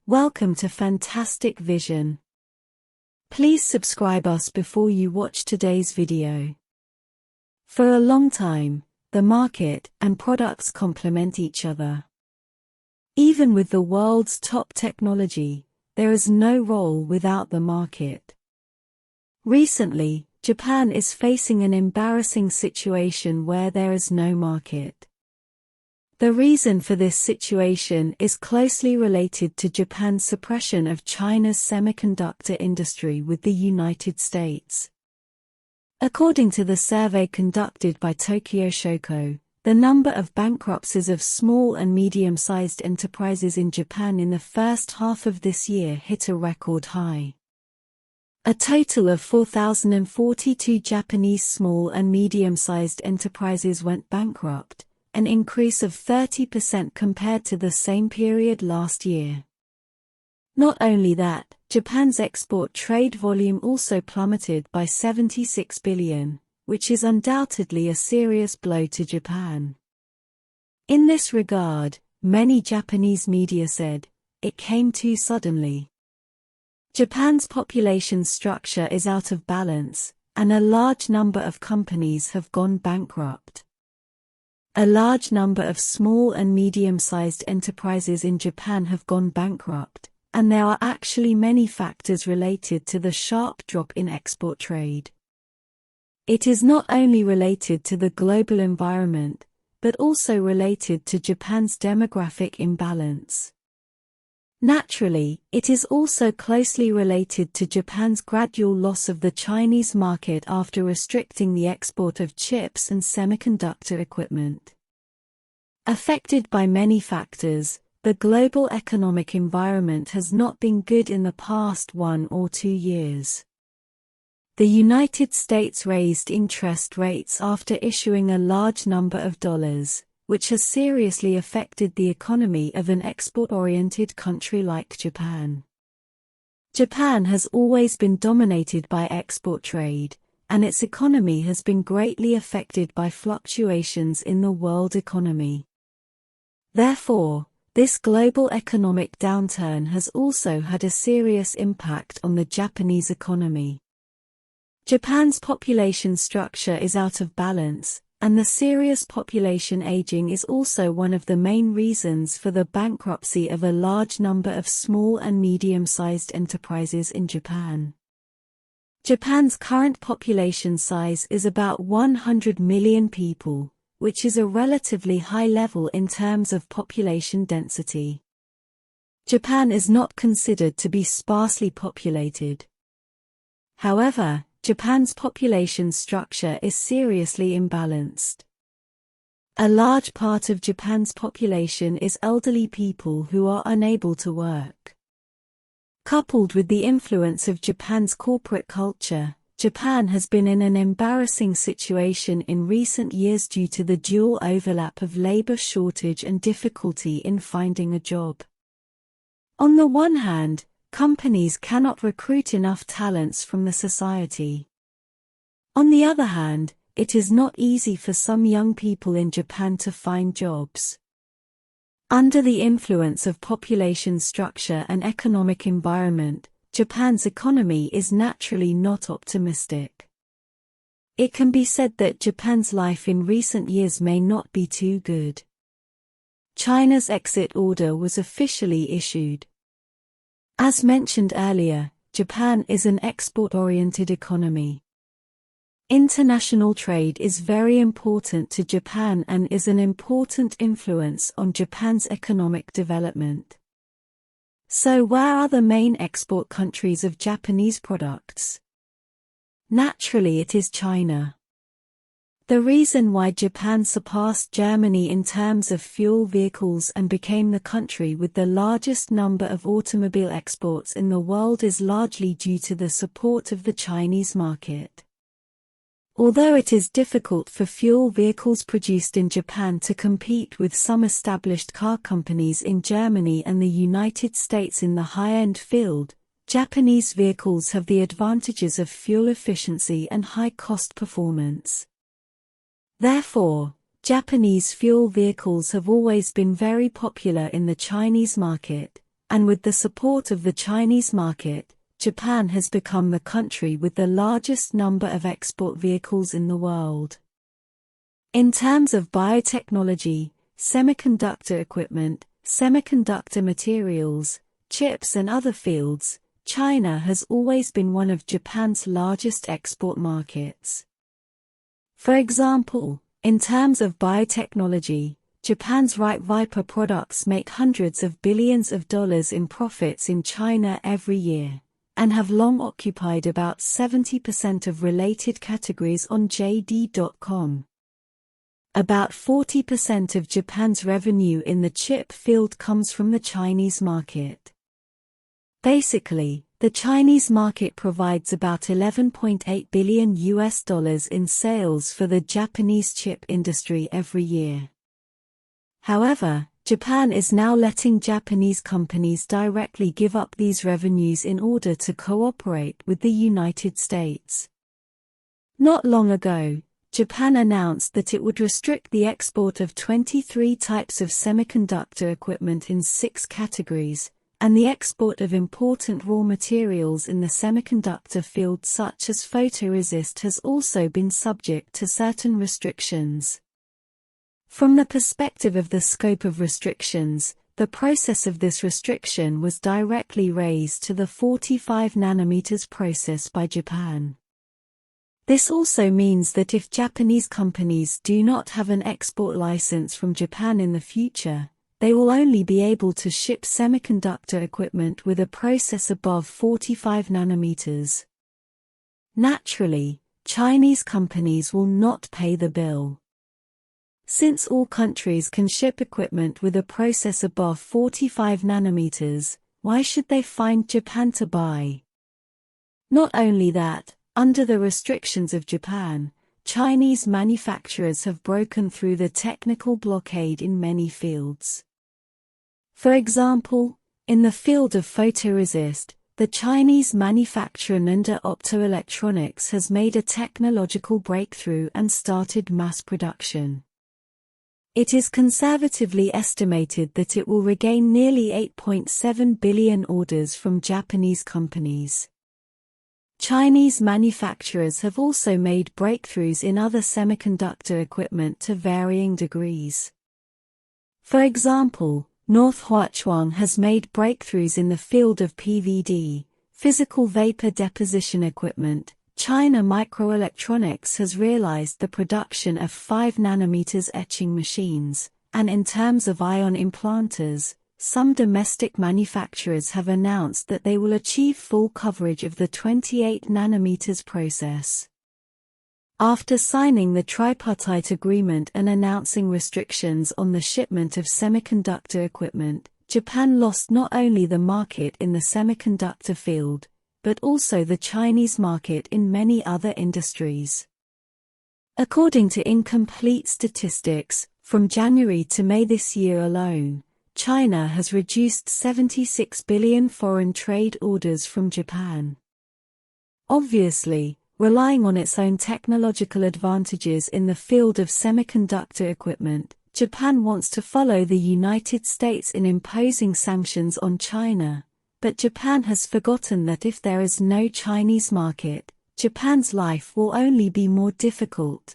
Welcome to Fantastic Vision. Please subscribe us before you watch today's video. For a long time, the market and products complement each other. Even with the world's top technology, there is no role without the market. Recently, Japan is facing an embarrassing situation where there is no market. The reason for this situation is closely related to Japan's suppression of China's semiconductor industry with the United States. According to the survey conducted by Tokyo Shoko, the number of bankruptcies of small and medium-sized enterprises in Japan in the first half of this year hit a record high. A total of 4,042 Japanese small and medium-sized enterprises went bankrupt, an increase of 30% compared to the same period last year. Not only that, Japan's export trade volume also plummeted by 76 billion, which is undoubtedly a serious blow to Japan. In this regard, many Japanese media said, "It came too suddenly." Japan's population structure is out of balance, and a large number of companies have gone bankrupt. A large number of small and medium-sized enterprises in Japan have gone bankrupt, and there are actually many factors related to the sharp drop in export trade. It is not only related to the global environment, but also related to Japan's demographic imbalance. Naturally, it is also closely related to Japan's gradual loss of the Chinese market after restricting the export of chips and semiconductor equipment. Affected by many factors, the global economic environment has not been good in the past 1 or 2 years. The United States raised interest rates after issuing a large number of dollars, which has seriously affected the economy of an export-oriented country like Japan. Japan has always been dominated by export trade, and its economy has been greatly affected by fluctuations in the world economy. Therefore, this global economic downturn has also had a serious impact on the Japanese economy. Japan's population structure is out of balance, and the serious population aging is also one of the main reasons for the bankruptcy of a large number of small and medium-sized enterprises in Japan. Japan's current population size is about 100 million people, which is a relatively high level in terms of population density. Japan is not considered to be sparsely populated. However, Japan's population structure is seriously imbalanced. A large part of Japan's population is elderly people who are unable to work. Coupled with the influence of Japan's corporate culture, Japan has been in an embarrassing situation in recent years due to the dual overlap of labor shortage and difficulty in finding a job. On the one hand, companies cannot recruit enough talents from the society. On the other hand, it is not easy for some young people in Japan to find jobs. Under the influence of population structure and economic environment, Japan's economy is naturally not optimistic. It can be said that Japan's life in recent years may not be too good. China's exit order was officially issued. As mentioned earlier, Japan is an export-oriented economy. International trade is very important to Japan and is an important influence on Japan's economic development. So where are the main export countries of Japanese products? Naturally, it is China. The reason why Japan surpassed Germany in terms of fuel vehicles and became the country with the largest number of automobile exports in the world is largely due to the support of the Chinese market. Although it is difficult for fuel vehicles produced in Japan to compete with some established car companies in Germany and the United States in the high-end field, Japanese vehicles have the advantages of fuel efficiency and high-cost performance. Therefore, Japanese fuel vehicles have always been very popular in the Chinese market, and with the support of the Chinese market, Japan has become the country with the largest number of export vehicles in the world. In terms of biotechnology, semiconductor equipment, semiconductor materials, chips and other fields, China has always been one of Japan's largest export markets. For example, in terms of biotechnology, Japan's Right Viper products make hundreds of billions of dollars in profits in China every year, and have long occupied about 70% of related categories on JD.com. About 40% of Japan's revenue in the chip field comes from the Chinese market. Basically, the Chinese market provides about $11.8 billion in sales for the Japanese chip industry every year. However, Japan is now letting Japanese companies directly give up these revenues in order to cooperate with the United States. Not long ago, Japan announced that it would restrict the export of 23 types of semiconductor equipment in 6 categories, and the export of important raw materials in the semiconductor field such as photoresist has also been subject to certain restrictions. From the perspective of the scope of restrictions, the process of this restriction was directly raised to the 45 nanometers process by Japan. This also means that if Japanese companies do not have an export license from Japan in the future, they will only be able to ship semiconductor equipment with a process above 45 nanometers. Naturally, Chinese companies will not pay the bill. Since all countries can ship equipment with a process above 45 nanometers, why should they find Japan to buy? Not only that, under the restrictions of Japan, Chinese manufacturers have broken through the technical blockade in many fields. For example, in the field of photoresist, the Chinese manufacturer Nanda Optoelectronics has made a technological breakthrough and started mass production. It is conservatively estimated that it will regain nearly 8.7 billion orders from Japanese companies. Chinese manufacturers have also made breakthroughs in other semiconductor equipment to varying degrees. For example, North Huachuang has made breakthroughs in the field of PVD, physical vapor deposition equipment. China Microelectronics has realized the production of 5 nanometers etching machines, and in terms of ion implanters, some domestic manufacturers have announced that they will achieve full coverage of the 28 nanometers process. After signing the tripartite agreement and announcing restrictions on the shipment of semiconductor equipment, Japan lost not only the market in the semiconductor field, but also the Chinese market in many other industries. According to incomplete statistics, from January to May this year alone, China has reduced 76 billion foreign trade orders from Japan. Obviously, relying on its own technological advantages in the field of semiconductor equipment, Japan wants to follow the United States in imposing sanctions on China, but Japan has forgotten that if there is no Chinese market, Japan's life will only be more difficult.